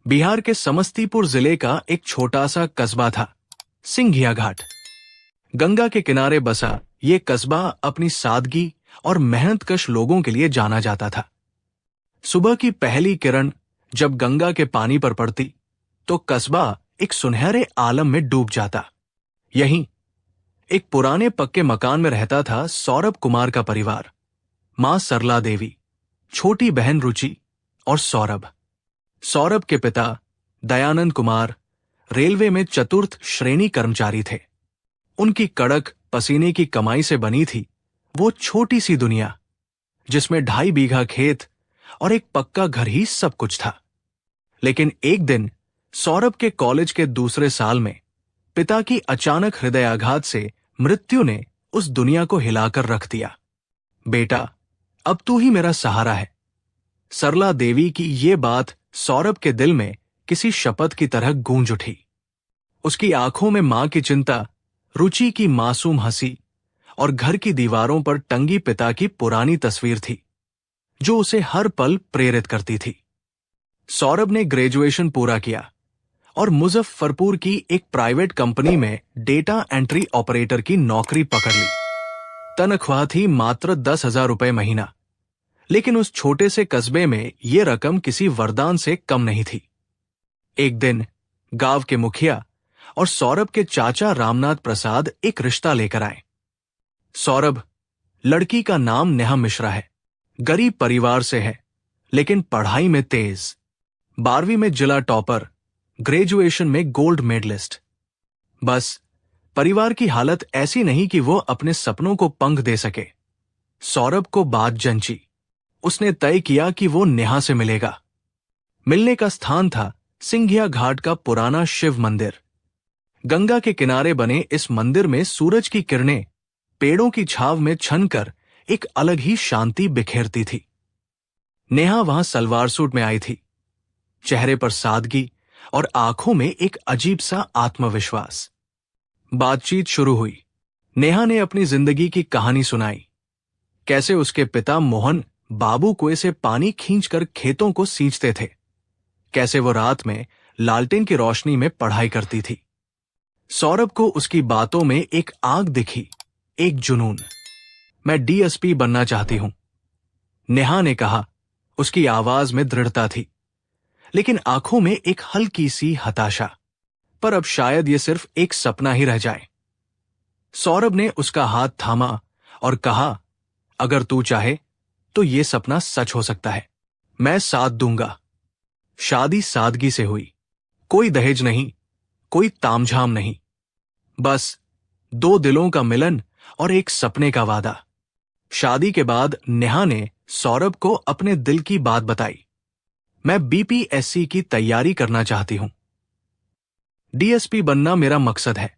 बिहार के समस्तीपुर जिले का एक छोटा सा कस्बा था, सिंघिया घाट। गंगा के किनारे बसा ये कस्बा अपनी सादगी और मेहनतकश लोगों के लिए जाना जाता था। सुबह की पहली किरण जब गंगा के पानी पर पड़ती तो कस्बा एक सुनहरे आलम में डूब जाता। यहीं एक पुराने पक्के मकान में रहता था सौरभ कुमार का परिवार, मां सरला देवी, छोटी बहन रुचि और सौरभ। सौरभ के पिता दयानंद कुमार रेलवे में चतुर्थ श्रेणी कर्मचारी थे। उनकी कड़क पसीने की कमाई से बनी थी वो छोटी सी दुनिया, जिसमें 2.5 बीघा खेत और एक पक्का घर ही सब कुछ था। लेकिन एक दिन सौरभ के कॉलेज के दूसरे साल में पिता की अचानक हृदयाघात से मृत्यु ने उस दुनिया को हिलाकर रख दिया। बेटा, अब तू ही मेरा सहारा है। सरला देवी की ये बात सौरभ के दिल में किसी शपथ की तरह गूंज उठी। उसकी आंखों में मां की चिंता, रुचि की मासूम हंसी और घर की दीवारों पर टंगी पिता की पुरानी तस्वीर थी, जो उसे हर पल प्रेरित करती थी। सौरभ ने ग्रेजुएशन पूरा किया और मुजफ्फरपुर की एक प्राइवेट कंपनी में डेटा एंट्री ऑपरेटर की नौकरी पकड़ ली। तनख्वाह थी मात्र 10,000 रुपए महीना, लेकिन उस छोटे से कस्बे में यह रकम किसी वरदान से कम नहीं थी। एक दिन गांव के मुखिया और सौरभ के चाचा रामनाथ प्रसाद एक रिश्ता लेकर आए। सौरभ, लड़की का नाम नेहा मिश्रा है, गरीब परिवार से है, लेकिन पढ़ाई में तेज, 12वीं में जिला टॉपर, ग्रेजुएशन में गोल्ड मेडलिस्ट। बस परिवार की हालत ऐसी नहीं कि वो अपने सपनों को पंख दे सके। सौरभ को बात जंची। उसने तय किया कि वो नेहा से मिलेगा। मिलने का स्थान था सिंघिया घाट का पुराना शिव मंदिर। गंगा के किनारे बने इस मंदिर में सूरज की किरणें पेड़ों की छाव में छनकर एक अलग ही शांति बिखेरती थी। नेहा वहां सलवार सूट में आई थी, चेहरे पर सादगी और आंखों में एक अजीब सा आत्मविश्वास। बातचीत शुरू हुई। नेहा ने अपनी जिंदगी की कहानी सुनाई, कैसे उसके पिता मोहन बाबू कुएं से पानी खींचकर खेतों को सींचते थे, कैसे वो रात में लालटेन की रोशनी में पढ़ाई करती थी। सौरभ को उसकी बातों में एक आग दिखी, एक जुनून। मैं डीएसपी बनना चाहती हूं, नेहा ने कहा। उसकी आवाज में दृढ़ता थी, लेकिन आंखों में एक हल्की सी हताशा। पर अब शायद ये सिर्फ एक सपना ही रह जाए। सौरभ ने उसका हाथ थामा और कहा, अगर तू चाहे तो ये सपना सच हो सकता है, मैं साथ दूंगा। शादी सादगी से हुई, कोई दहेज नहीं, कोई तामझाम नहीं, बस 2 दिलों का मिलन और एक सपने का वादा। शादी के बाद नेहा ने सौरभ को अपने दिल की बात बताई। मैं बीपीएससी की तैयारी करना चाहती हूं, डीएसपी बनना मेरा मकसद है।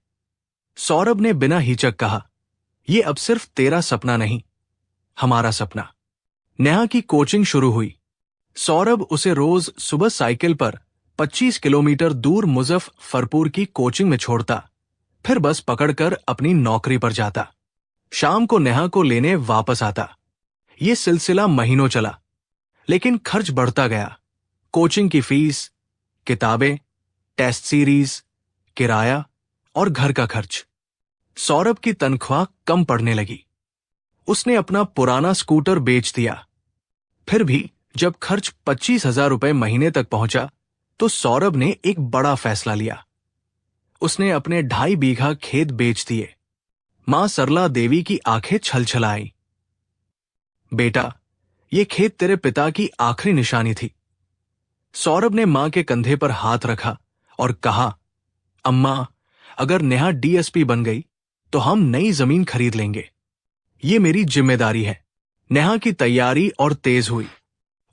सौरभ ने बिना हिचक कहा, यह अब सिर्फ तेरा सपना नहीं, हमारा सपना। नेहा की कोचिंग शुरू हुई। सौरभ उसे रोज सुबह साइकिल पर 25 किलोमीटर दूर मुजफ्फरपुर की कोचिंग में छोड़ता, फिर बस पकड़कर अपनी नौकरी पर जाता। शाम को नेहा को लेने वापस आता। ये सिलसिला महीनों चला, लेकिन खर्च बढ़ता गया। कोचिंग की फीस, किताबें, टेस्ट सीरीज, किराया और घर का खर्च। सौरभ की तनख्वाह कम पड़ने लगी। उसने अपना पुराना स्कूटर बेच दिया। फिर भी जब खर्च 25,000 रुपए महीने तक पहुंचा तो सौरभ ने एक बड़ा फैसला लिया। उसने अपने 2.5 बीघा खेत बेच दिए। मां सरला देवी की आंखें छलछलाई। बेटा, ये खेत तेरे पिता की आखिरी निशानी थी। सौरभ ने मां के कंधे पर हाथ रखा और कहा, अम्मा, अगर नेहा डीएसपी बन गई तो हम नई जमीन खरीद लेंगे। ये मेरी जिम्मेदारी है। नेहा की तैयारी और तेज हुई।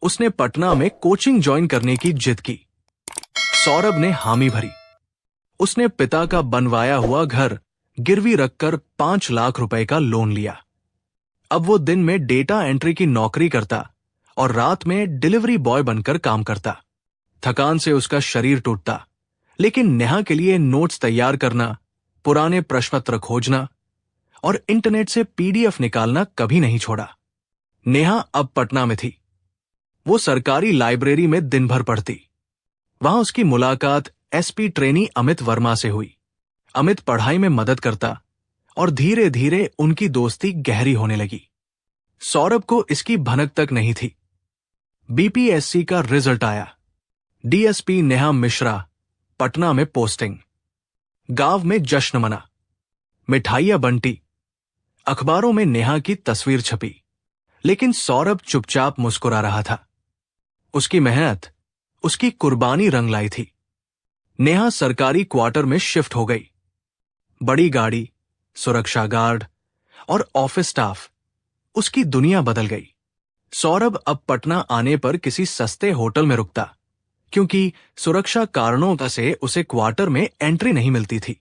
उसने पटना में कोचिंग ज्वाइन करने की जिद की। सौरभ ने हामी भरी। उसने पिता का बनवाया हुआ घर गिरवी रखकर 5 लाख रुपए का लोन लिया। अब वो दिन में डेटा एंट्री की नौकरी करता और रात में डिलीवरी बॉय बनकर काम करता। थकान से उसका शरीर टूटता, लेकिन नेहा के लिए नोट्स तैयार करना, पुराने प्रश्नपत्र खोजना और इंटरनेट से पीडीएफ निकालना कभी नहीं छोड़ा। नेहा अब पटना में थी। वो सरकारी लाइब्रेरी में दिन भर पढ़ती। वहां उसकी मुलाकात एसपी ट्रेनी अमित वर्मा से हुई। अमित पढ़ाई में मदद करता और धीरे धीरे उनकी दोस्ती गहरी होने लगी। सौरभ को इसकी भनक तक नहीं थी। बीपीएससी का रिजल्ट आया। डीएसपी नेहा मिश्रा, पटना में पोस्टिंग। गांव में जश्न मना, मिठाइयां बंटी, अखबारों में नेहा की तस्वीर छपी। लेकिन सौरभ चुपचाप मुस्कुरा रहा था। उसकी मेहनत, उसकी कुर्बानी रंग लाई थी। नेहा सरकारी क्वार्टर में शिफ्ट हो गई। बड़ी गाड़ी, सुरक्षा गार्ड और ऑफिस स्टाफ, उसकी दुनिया बदल गई। सौरभ अब पटना आने पर किसी सस्ते होटल में रुकता, क्योंकि सुरक्षा कारणों से उसे क्वार्टर में एंट्री नहीं मिलती थी।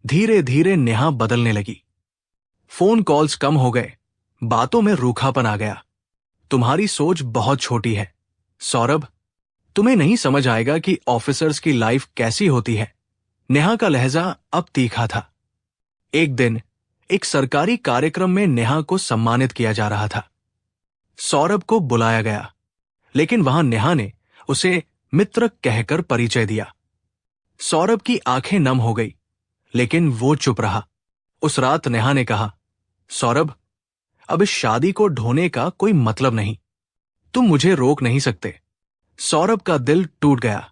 धीरे धीरे नेहा बदलने लगी। फोन कॉल्स कम हो गए, बातों में रूखापन आ गया। तुम्हारी सोच बहुत छोटी है सौरभ, तुम्हें नहीं समझ आएगा कि ऑफिसर्स की लाइफ कैसी होती है। नेहा का लहजा अब तीखा था। एक दिन एक सरकारी कार्यक्रम में नेहा को सम्मानित किया जा रहा था। सौरभ को बुलाया गया, लेकिन वहां नेहा ने उसे मित्र कहकर परिचय दिया। सौरभ की आंखें नम हो गई, लेकिन वो चुप रहा। उस रात नेहा ने कहा, सौरभ, अब इस शादी को ढोने का कोई मतलब नहीं। तुम मुझे रोक नहीं सकते। सौरभ का दिल टूट गया।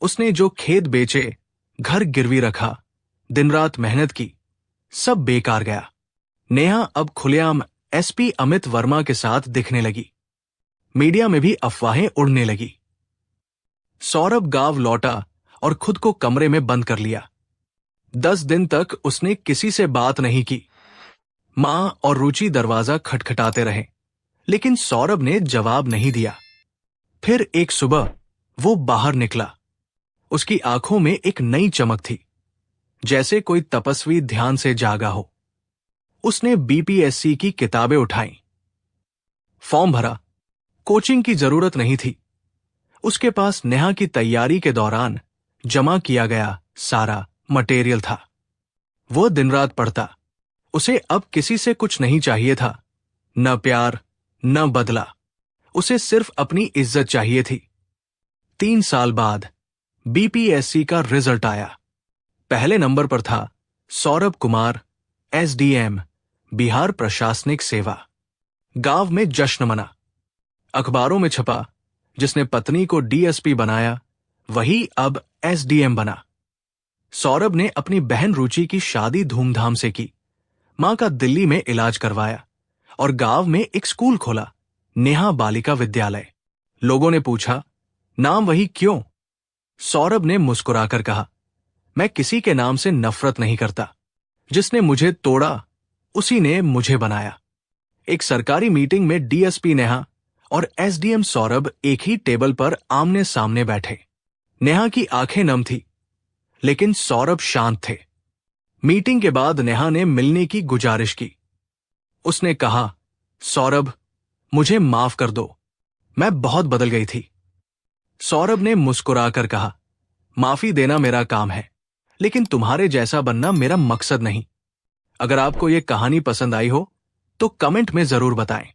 उसने जो खेत बेचे, घर गिरवी रखा, दिन रात मेहनत की, सब बेकार गया। नेहा अब खुलेआम एसपी अमित वर्मा के साथ दिखने लगी। मीडिया में भी अफवाहें उड़ने लगी। सौरभ गांव लौटा और खुद को कमरे में बंद कर लिया। 10 दिन तक उसने किसी से बात नहीं की। मां और रुचि दरवाजा खटखटाते रहे, लेकिन सौरभ ने जवाब नहीं दिया। फिर एक सुबह वो बाहर निकला। उसकी आंखों में एक नई चमक थी, जैसे कोई तपस्वी ध्यान से जागा हो। उसने बीपीएससी की किताबें उठाईं, फॉर्म भरा। कोचिंग की जरूरत नहीं थी। उसके पास नेहा की तैयारी के दौरान जमा किया गया सारा मटेरियल था। वो दिन रात पढ़ता। उसे अब किसी से कुछ नहीं चाहिए था, न प्यार, न बदला। उसे सिर्फ अपनी इज्जत चाहिए थी। 3 साल बाद बीपीएससी का रिजल्ट आया। पहले नंबर पर था सौरभ कुमार, एसडीएम, बिहार प्रशासनिक सेवा। गांव में जश्न मना। अखबारों में छपा, जिसने पत्नी को डीएसपी बनाया वही अब एसडीएम बना। सौरभ ने अपनी बहन रुचि की शादी धूमधाम से की, मां का दिल्ली में इलाज करवाया और गांव में एक स्कूल खोला, नेहा बालिका विद्यालय। लोगों ने पूछा, नाम वही क्यों? सौरभ ने मुस्कुराकर कहा, मैं किसी के नाम से नफरत नहीं करता। जिसने मुझे तोड़ा, उसी ने मुझे बनाया। एक सरकारी मीटिंग में डीएसपी नेहा और एसडीएम सौरभ एक ही टेबल पर आमने सामने बैठे। नेहा की आंखें नम थी, लेकिन सौरभ शांत थे। मीटिंग के बाद नेहा ने मिलने की गुजारिश की। उसने कहा, सौरभ, मुझे माफ कर दो, मैं बहुत बदल गई थी। सौरभ ने मुस्कुराकर कहा, माफी देना मेरा काम है, लेकिन तुम्हारे जैसा बनना मेरा मकसद नहीं। अगर आपको यह कहानी पसंद आई हो तो कमेंट में जरूर बताएं।